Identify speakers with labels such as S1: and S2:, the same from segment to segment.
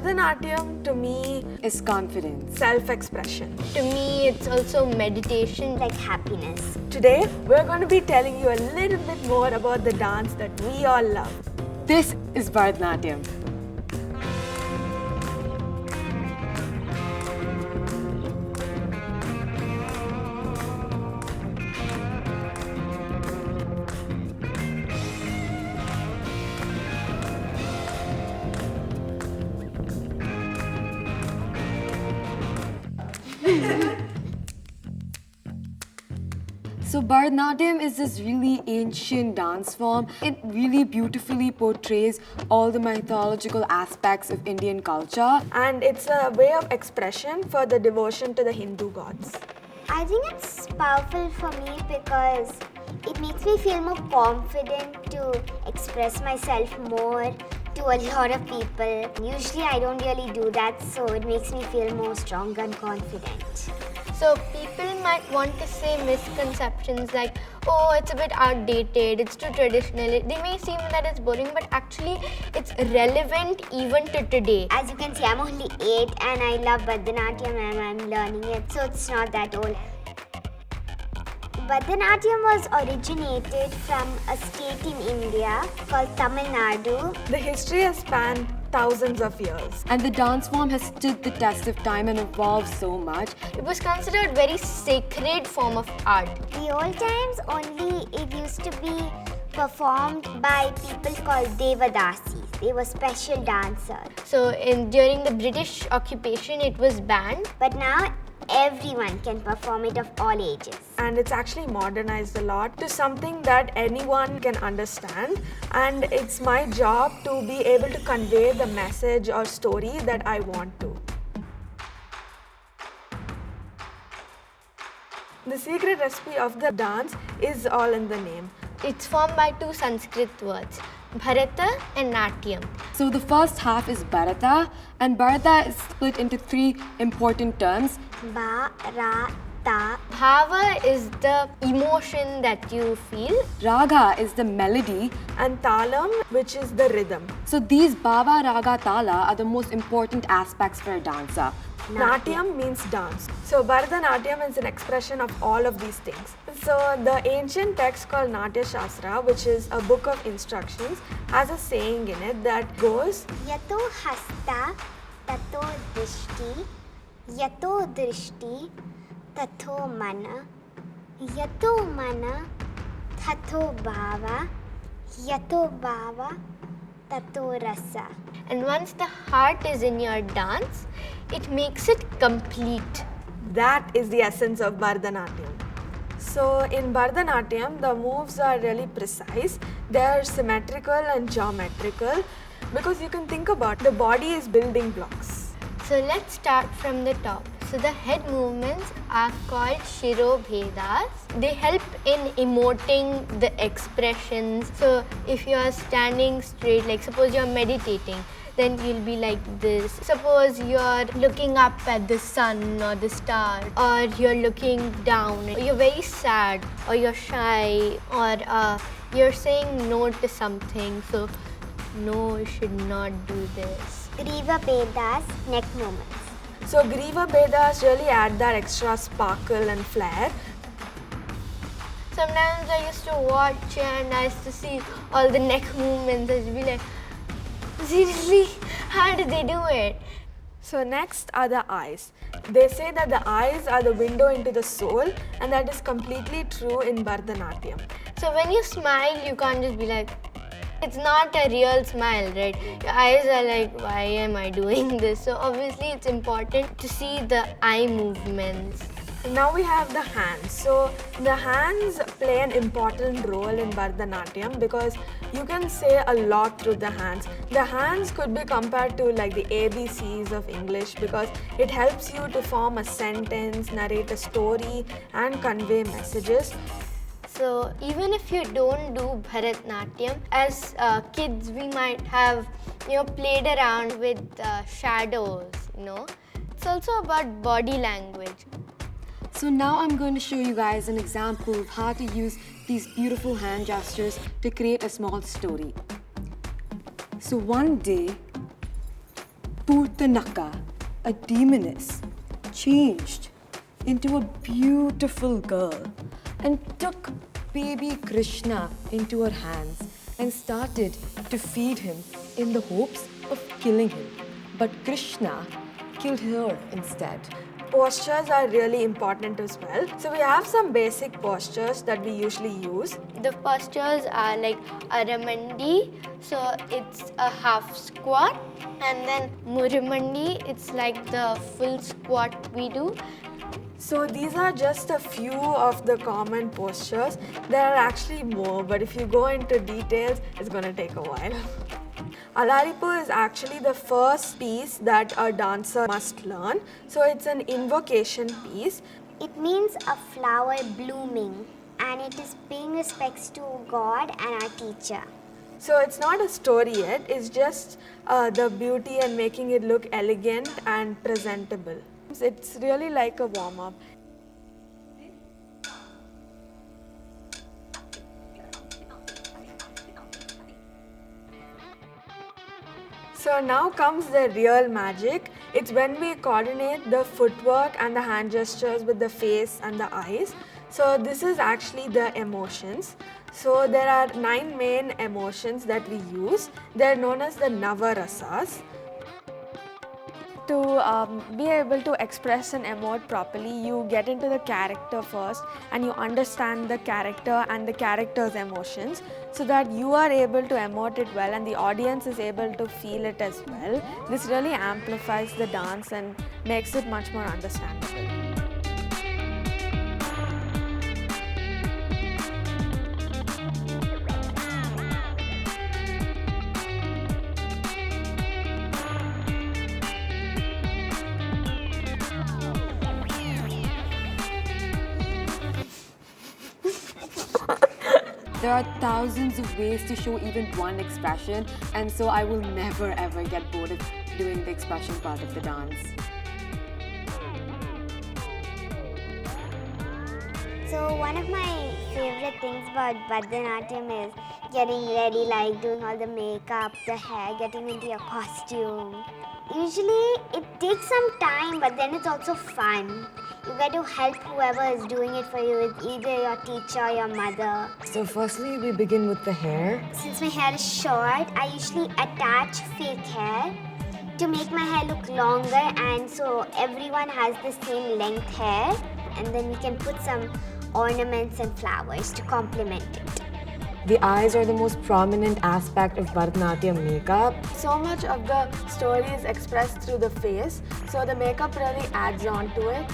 S1: Bharatanatyam to me
S2: is confidence.
S1: self-expression.
S3: To me, it's also meditation.
S4: Like happiness.
S1: Today, we're going to be telling you a little bit more about the dance that we all love.
S2: This is Bharatanatyam. So Bharatanatyam is this really ancient dance form. It really beautifully portrays all the mythological aspects of Indian culture.
S1: And it's a way of expression for the devotion to the Hindu gods.
S4: I think it's powerful for me because it makes me feel more confident to express myself more to a lot of people. Usually I don't really do that, so it makes me feel more strong and confident.
S3: So people might want to say misconceptions like, oh, it's a bit outdated, it's too traditional. They may seem that it's boring, but actually it's relevant even to today.
S4: As you can see, I'm only 8 and I love Bharatanatyam and I'm learning it, so it's not that old. Bharatanatyam was originated from a state in India called Tamil Nadu.
S1: The history has spanned thousands of years.
S2: And the dance form has stood the test of time and evolved so much.
S3: It was considered very sacred form of art.
S4: The old times only it used to be performed by people called Devadasis. They were special dancers.
S3: So during the British occupation, it was banned.
S4: But now everyone can perform it of all ages.
S1: And it's actually modernized a lot to something that anyone can understand. And it's my job to be able to convey the message or story that I want to. The secret recipe of the dance is all in the name.
S3: It's formed by two Sanskrit words, Bharata and Natyam.
S2: So the first half is Bharata, and Bharata is split into three important terms.
S4: Ba, ra, ta.
S3: Bhava is the emotion that you feel.
S2: Raga is the melody.
S1: And talam, which is the rhythm.
S2: So these Bhava, Raga, Tala are the most important aspects for a dancer.
S1: Natyam means dance. So Bharatanatyam is an expression of all of these things. So the ancient text called Natya Shastra, which is a book of instructions, has a saying in it that goes,
S4: Yato hasta, tato drishti, yato drishti, tato mana, yato mana, tato bhava, yato bhava, tato rasa.
S3: And once the heart is in your dance, it makes it complete.
S1: that is the essence of Bharatanatyam. So in Bharatanatyam, the moves are really precise. They are symmetrical and geometrical because you can think about the body is building blocks.
S3: So let's start from the top. So the head movements are called Shirobhedas. They help in emoting the expressions. So if you are standing straight, like suppose you are meditating, then you'll be like this. Suppose you're looking up at the sun or the star, or you're looking down, or you're very sad, or you're shy, or you're saying no to something. So no, you should not do this.
S4: Griva Vedas, neck movements.
S1: So Griva Vedas really add that extra sparkle and flair.
S3: Sometimes I used to watch and I used to see all the neck movements. I'd be like, seriously, how did they do it?
S1: So next are the eyes. They say that the eyes are the window into the soul, and that is completely true in Bharatanatyam.
S3: So when you smile, you can't just be like, it's not a real smile, right? Your eyes are like, why am I doing this? So obviously it's important to see the eye movements.
S1: Now we have the hands. So the hands play an important role in Bharatanatyam because you can say a lot through the hands. The hands could be compared to like the ABCs of English because it helps you to form a sentence, narrate a story, and convey messages.
S3: So even if you don't do Bharatanatyam, as kids we might have played around with shadows. It's also about body language.
S2: So now I'm going to show you guys an example of how to use these beautiful hand gestures to create a small story. So one day, Purtanaka, a demoness, changed into a beautiful girl and took baby Krishna into her hands and started to feed him in the hopes of killing him. But Krishna killed her instead.
S1: Postures are really important as well. So we have some basic postures that we usually use.
S3: The postures are like Aramandi, so it's a half squat, and then Murimandi, it's like the full squat we do.
S1: So these are just a few of the common postures. There are actually more, but if you go into details, it's going to take a while. Alaripu is actually the first piece that a dancer must learn. So it's an invocation piece.
S4: It means a flower blooming, and it is paying respects to God and our teacher.
S1: So it's not a story yet, it's just the beauty and making it look elegant and presentable. It's really like a warm-up. So now comes the real magic. It's when we coordinate the footwork and the hand gestures with the face and the eyes. So this is actually the emotions. So there are 9 main emotions that we use. They're known as the Navarasas. To be able to express and emote properly, you get into the character first and you understand the character and the character's emotions so that you are able to emote it well and the audience is able to feel it as well. This really amplifies the dance and makes it much more understandable.
S2: There are thousands of ways to show even one expression, and so I will never ever get bored of doing the expression part of the dance.
S4: So one of my favorite things about Bharatanatyam is getting ready, like doing all the makeup, the hair, getting into your costume. Usually it takes some time, but then it's also fun. You get to help whoever is doing it for you, with either your teacher or your mother.
S2: So firstly, we begin with the hair.
S4: Since my hair is short, I usually attach fake hair to make my hair look longer, and so everyone has the same length hair, and then we can put some ornaments and flowers to complement it.
S2: The eyes are the most prominent aspect of Bharatanatyam makeup.
S1: So much of the story is expressed through the face, so the makeup really adds on to it.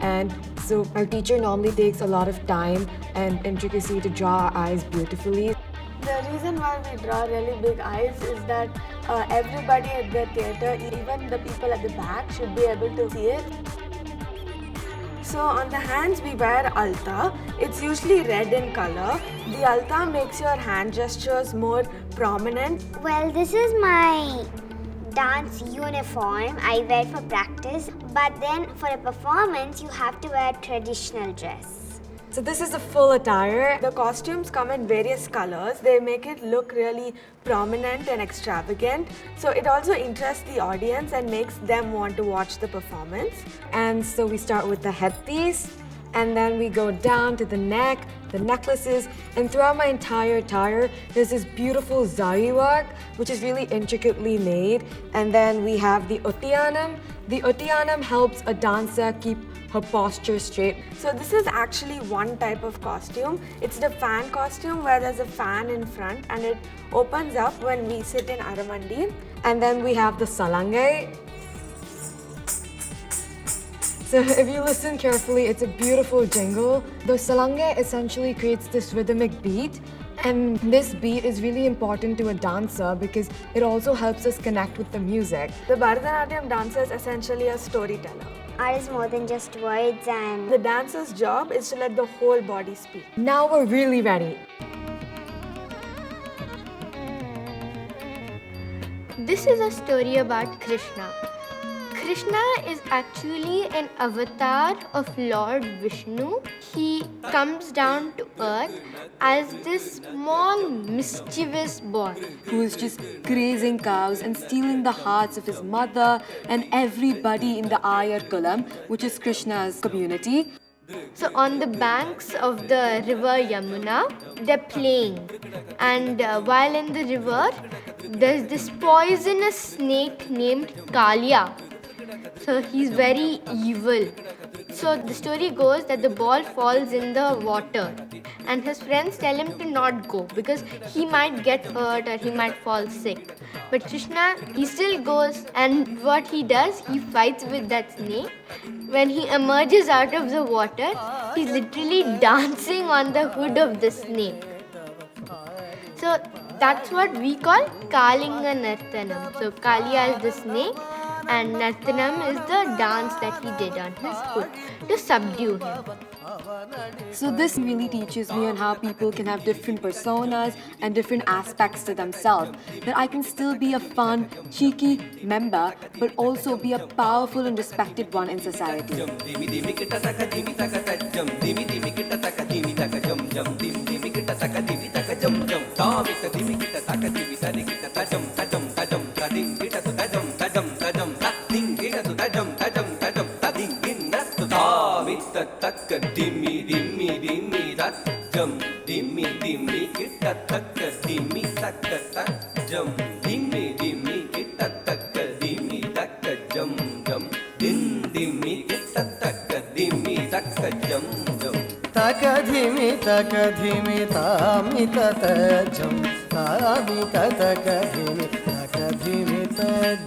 S2: And so our teacher normally takes a lot of time and intricacy to draw our eyes beautifully.
S1: The reason why we draw really big eyes is that everybody at the theatre, even the people at the back, should be able to see it. So on the hands we wear alta. It's usually red in color. The alta makes your hand gestures more prominent.
S4: Well, this is my dance uniform I wear for practice, but then for a performance you have to wear traditional dress.
S2: So this is the full attire.
S1: The costumes come in various colors. They make it look really prominent and extravagant. So it also interests the audience and makes them want to watch the performance.
S2: And so we start with the headpiece, and then we go down to the neck, the necklaces, and throughout my entire attire, there's this beautiful zari work, which is really intricately made. And then we have the Uttiyanam. The Uttiyanam helps a dancer keep her posture straight.
S1: So this is actually one type of costume. It's the fan costume where there's a fan in front and it opens up when we sit in Aramandi.
S2: And then we have the Salangai. So if you listen carefully, it's a beautiful jingle. The Salangai essentially creates this rhythmic beat, and this beat is really important to a dancer because it also helps us connect with the music.
S1: The Bharatanatyam dancer is essentially a storyteller.
S4: Art is more than just words, and
S1: The dancer's job is to let the whole body speak.
S2: Now we're really ready.
S3: This is a story about Krishna. Krishna is actually an avatar of Lord Vishnu. He comes down to earth as this small mischievous boy.
S2: Who is just grazing cows and stealing the hearts of his mother and everybody in the Ayar Kulam, which is Krishna's community.
S3: So on the banks of the river Yamuna, they're playing, and while in the river, there's this poisonous snake named Kalia. So he's very evil. So the story goes that the ball falls in the water, and his friends tell him to not go because he might get hurt or he might fall sick. But Krishna, he still goes, and what he does, he fights with that snake. When he emerges out of the water, he's literally dancing on the hood of the snake. So that's what we call Kalinga Nartanam. So Kaliya is the snake and Nartanam is the dance that he did on his hood to subdue him.
S2: So this really teaches me on how people can have different personas and different aspects to themselves. That I can still be a fun, cheeky member, but also be a powerful and respected one in society.
S5: Dimmi dimmi dimmi jum dimmi dimmi kitta takka dimmi takka jum dimmi dimmi kitta takka dimmi takka jum dimmi kitta takka dimmi takka jum takka dhimi tami tata jum tami tata dhimi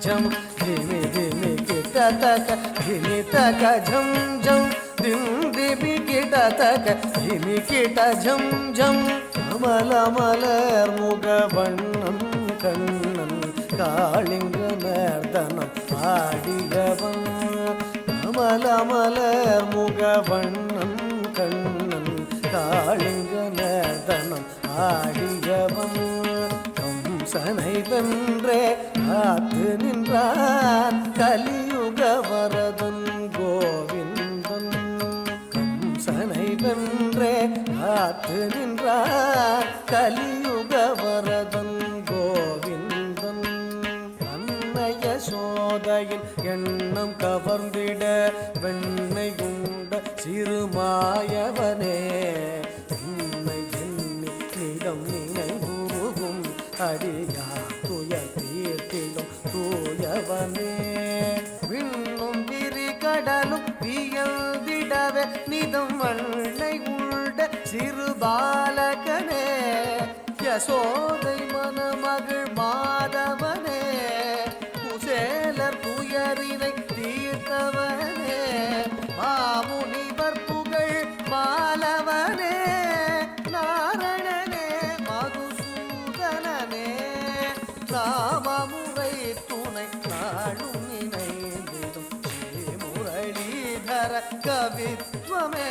S5: jum dhimi kitta takka dhimi takka jum dim dimi kita taka dimi kita jam jam amala malar muga vannam kannan kalinga nardanam aadigavan amala malar muga vannam kannan kalinga nardanam aadigavan kamsanai vendre kaathu ninran kaliyuga varadan govindan சனை வென்றே காத்து நின்றார் கலியுக வரதன் கோவிந்தன் அன்னைய சோதையின் எண்ணம் கவர்ந்திட வெண்ணை உண்ட சிறுமாயவனே உன்னை எண்ணி நிலம் நினைவுருகும் அடியா துய தீர்த்திடும் தூயவனே விண்ணும் விரி கடலும் வியல்திடவே நிதம் வண்ணை உள்ள சிறு பாலகனே யசோதை மணமகள் மாதவனே குசேலர் துயரினை தீர்த்தவனே மாமுனிவர் புகழ் மாலவனே நாரணனே மதுசூதனனே ராமமுறை துணை நாடும் நினைந்திடும் Muralidhar கவித்வமே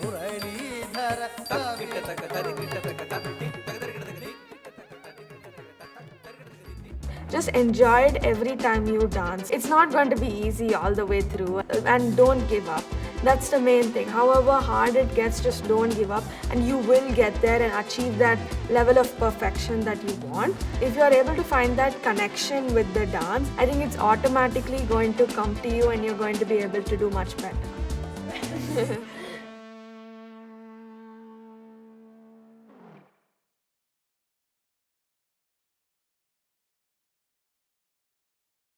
S5: Muralidhar
S1: Just enjoy it every time you dance. It's not going to be easy all the way through, and don't give up. That's the main thing. However hard it gets, just don't give up, and you will get there and achieve that level of perfection that you want. If you are able to find that connection with the dance, I think it's automatically going to come to you and you're going to be able to do much better.